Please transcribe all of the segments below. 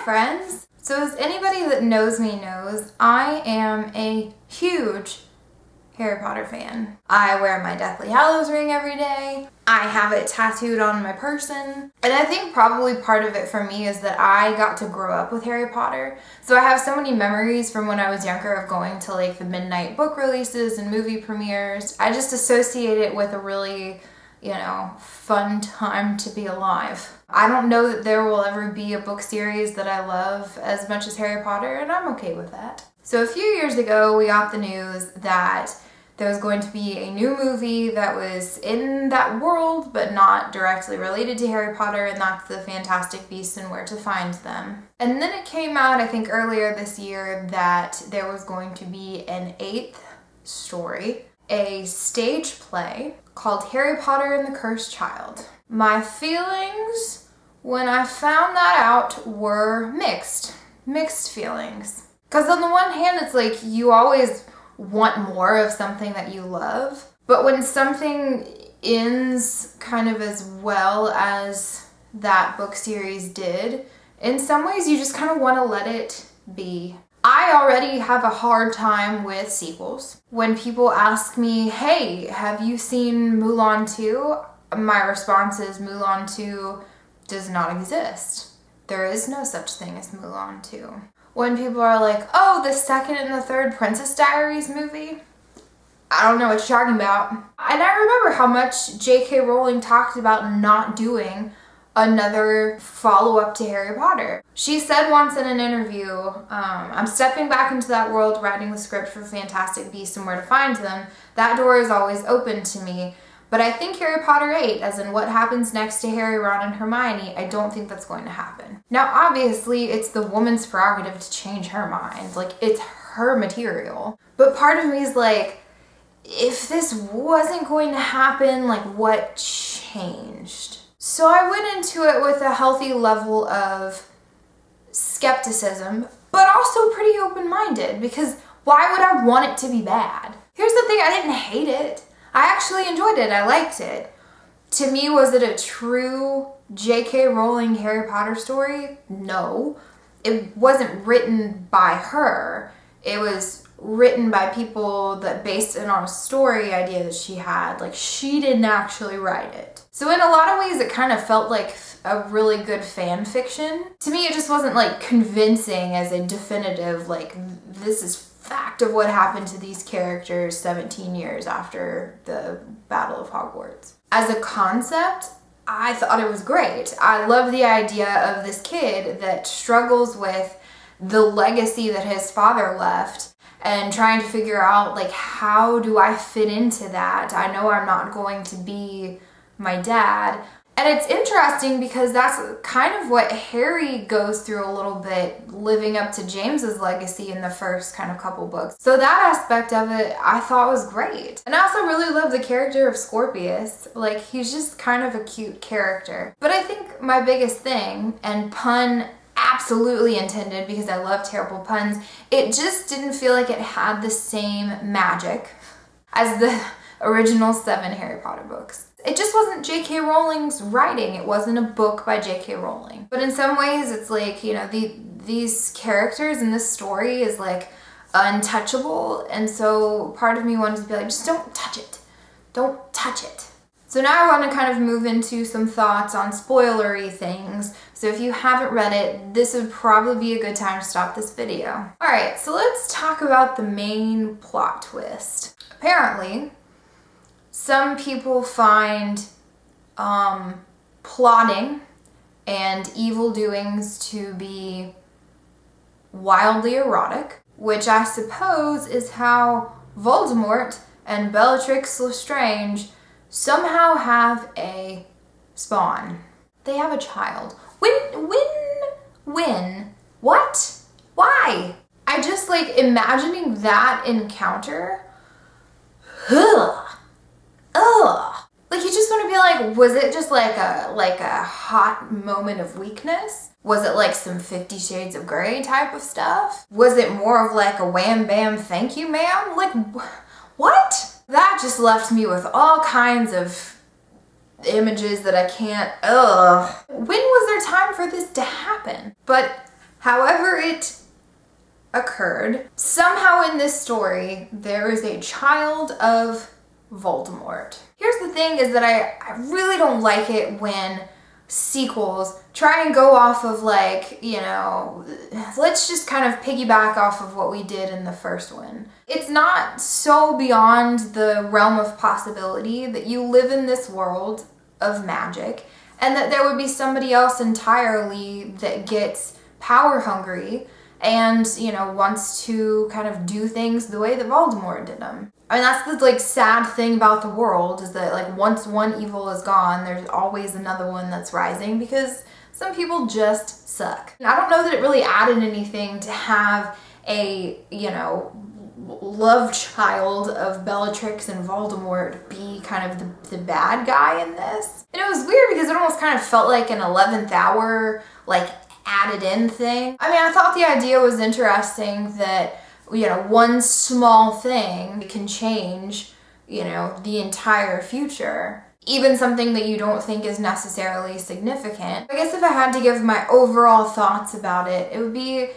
Hi friends! So as anybody that knows me knows, I am a huge Harry Potter fan. I wear my Deathly Hallows ring every day. I have it tattooed on my person. And I think probably part of it for me is that I got to grow up with Harry Potter. So I have so many memories from when I was younger of going to like the midnight book releases and movie premieres. I just associate it with a really, fun time to be alive. I don't know that there will ever be a book series that I love as much as Harry Potter, and I'm okay with that. So a few years ago, we got the news that there was going to be a new movie that was in that world, but not directly related to Harry Potter, and that's The Fantastic Beasts and Where to Find Them. And then it came out, I think earlier this year, that there was going to be an 8th story, a stage play called Harry Potter and the Cursed Child. My feelings when I found that out were mixed feelings. Because on the one hand, it's like you always want more of something that you love, but when something ends kind of as well as that book series did, in some ways you just kind of want to let it be. I already have a hard time with sequels. When people ask me, hey, have you seen Mulan 2? My response is Mulan 2 does not exist. There is no such thing as Mulan 2. When people are like, oh, the second and the third Princess Diaries movie, I don't know what you're talking about. And I remember how much J.K. Rowling talked about not doing another follow-up to Harry Potter. She said once in an interview, I'm stepping back into that world, writing the script for Fantastic Beasts and Where to Find Them. That door is always open to me. But I think Harry Potter 8, as in what happens next to Harry, Ron, and Hermione, I don't think that's going to happen. Now, obviously, it's the woman's prerogative to change her mind. Like, it's her material. But part of me is like, if this wasn't going to happen, like, what changed? So I went into it with a healthy level of skepticism, but also pretty open-minded, because why would I want it to be bad? Here's the thing, I didn't hate it. I actually enjoyed it. I liked it. To me, was it a true J.K. Rowling Harry Potter story? No. It wasn't written by her. It was written by people that based it on a story idea that she had. Like, she didn't actually write it. So in a lot of ways, it kind of felt like a really good fan fiction. To me, it just wasn't like convincing as a definitive, like, this is fact of what happened to these characters 17 years after the Battle of Hogwarts. As a concept, I thought it was great. I love the idea of this kid that struggles with the legacy that his father left and trying to figure out, like, how do I fit into that? I know I'm not going to be my dad. And it's interesting because that's kind of what Harry goes through a little bit, living up to James's legacy in the first kind of couple books. So that aspect of it I thought was great. And I also really love the character of Scorpius. Like, he's just kind of a cute character. But I think my biggest thing, and pun absolutely intended because I love terrible puns, it just didn't feel like it had the same magic as the original 7 Harry Potter books. It just wasn't J.K. Rowling's writing. It wasn't a book by J.K. Rowling. But in some ways, it's like, these characters in this story is like untouchable. And so part of me wanted to be like, just don't touch it. Don't touch it. So now I want to kind of move into some thoughts on spoilery things. So if you haven't read it, this would probably be a good time to stop this video. Alright, so let's talk about the main plot twist. Apparently, some people find plotting and evil doings to be wildly erotic, which I suppose is how Voldemort and Bellatrix Lestrange somehow have a spawn. They have a child. When? What? Why? I just like imagining that encounter. Ugh. Like, you just want to be like, was it just like a hot moment of weakness? Was it like some 50 Shades of Grey type of stuff? Was it more of like a wham bam thank you ma'am? Like, what? That just left me with all kinds of images that I can't, When was there time for this to happen? But However it occurred, somehow in this story, there is a child of Voldemort. Here's the thing is that I really don't like it when sequels try and go off of like, you know, let's just kind of piggyback off of what we did in the first one. It's not so beyond the realm of possibility that you live in this world of magic and that there would be somebody else entirely that gets power hungry and, you know, wants to kind of do things the way that Voldemort did them. I mean, that's the, like, sad thing about the world is that, like, once one evil is gone, there's always another one that's rising because some people just suck. I don't know that it really added anything to have a, you know, love child of Bellatrix and Voldemort be kind of the bad guy in this. And it was weird because it almost kind of felt like an 11th hour, like, added in thing. I mean, I thought the idea was interesting that, you know, one small thing can change, you know, the entire future. Even something that you don't think is necessarily significant. I guess if I had to give my overall thoughts about it, it would be,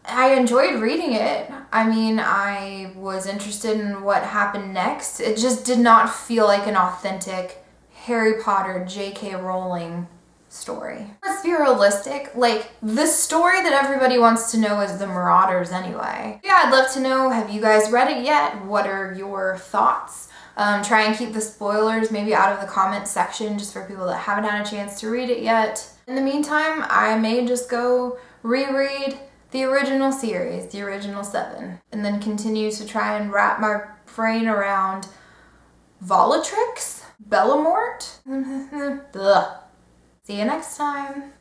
I enjoyed reading it. I mean, I was interested in what happened next. It just did not feel like an authentic Harry Potter J.K. Rowling story. Let's be realistic, like, the story that everybody wants to know is the Marauders anyway. Yeah, I'd love to know, have you guys read it yet? What are your thoughts? Try and keep the spoilers maybe out of the comment section just for people that haven't had a chance to read it yet. In the meantime, I may just go reread the original series, the original 7, and then continue to try and wrap my brain around Bellatrix? Bellamort? Ugh. See you next time.